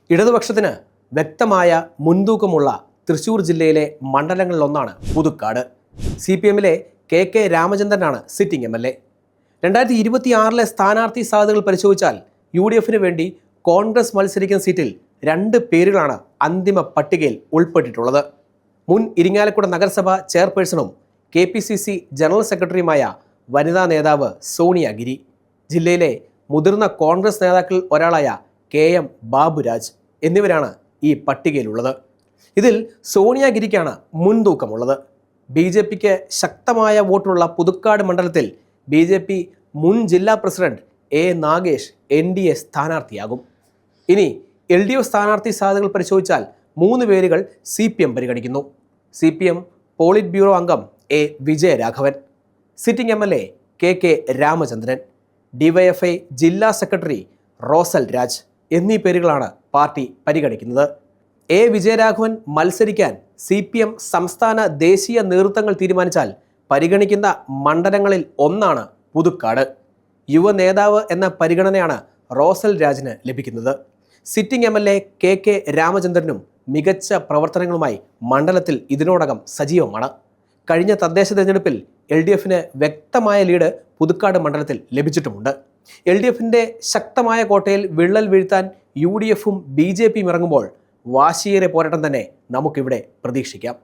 ഇടതുപക്ഷത്തിന് വ്യക്തമായ മുൻതൂക്കമുള്ള തൃശൂർ ജില്ലയിലെ മണ്ഡലങ്ങളിലൊന്നാണ് പുതുക്കാട്. CPMലെ കെ രാമചന്ദ്രനാണ് സിറ്റിംഗ് MLA. 2026 സ്ഥാനാർത്ഥി സാധ്യതകൾ പരിശോധിച്ചാൽ UDFന് വേണ്ടി കോൺഗ്രസ് മത്സരിക്കുന്ന സീറ്റിൽ 2 പേരുകളാണ് അന്തിമ പട്ടികയിൽ ഉൾപ്പെട്ടിട്ടുള്ളത്. മുൻ ഇരിങ്ങാലക്കുട നഗരസഭ ചെയർപേഴ്സണും KPCC ജനറൽ സെക്രട്ടറിയുമായ വനിതാ നേതാവ് സോണിയ ഗിരി, ജില്ലയിലെ മുതിർന്ന കോൺഗ്രസ് നേതാക്കളിൽ ഒരാളായ KM ബാബുരാജ് എന്നിവരാണ് ഈ പട്ടികയിലുള്ളത്. ഇതിൽ സോണിയ ഗിരിക്കാണ് മുൻതൂക്കമുള്ളത്. BJPക്ക് ശക്തമായ വോട്ടുള്ള പുതുക്കാട് മണ്ഡലത്തിൽ BJP മുൻ ജില്ലാ പ്രസിഡന്റ് A. നാഗേഷ് NDA സ്ഥാനാർത്ഥിയാകും. ഇനി LDF സ്ഥാനാർത്ഥി സാധ്യതകൾ പരിശോധിച്ചാൽ 3 പേരുകൾ CPM പരിഗണിക്കുന്നു. CPM പോളിറ്റ് ബ്യൂറോ അംഗം A. Vijayaraghavan, sitting MLA KK Ramachandran, DYFI ജില്ലാ സെക്രട്ടറി റോസൽ രാജ് എന്നീ പേരുകളാണ് പാർട്ടി പരിഗണിക്കുന്നത്. A. വിജയരാഘവൻ മത്സരിക്കാൻ CPM സംസ്ഥാന ദേശീയ നേതൃത്വങ്ങൾ തീരുമാനിച്ചാൽ പരിഗണിക്കുന്ന മണ്ഡലങ്ങളിൽ ഒന്നാണ് പുതുക്കാട്. യുവ നേതാവ് എന്ന പരിഗണനയാണ് റോസൽ രാജിന് ലഭിക്കുന്നത്. സിറ്റിംഗ് MLA KK രാമചന്ദ്രനും മികച്ച പ്രവർത്തനങ്ങളുമായി മണ്ഡലത്തിൽ ഇതിനോടകം സജീവമാണ്. കഴിഞ്ഞ തദ്ദേശ തെരഞ്ഞെടുപ്പിൽ LDFന് വ്യക്തമായ ലീഡ് പുതുക്കാട് മണ്ഡലത്തിൽ ലഭിച്ചിട്ടുമുണ്ട്. LDFന്റെ ശക്തമായ കോട്ടയിൽ വിള്ളൽ വീഴ്ത്താൻ UDFും BJPയും ഇറങ്ങുമ്പോൾ വാശിയേറെ പോരാട്ടം തന്നെ നമുക്കിവിടെ പ്രതീക്ഷിക്കാം.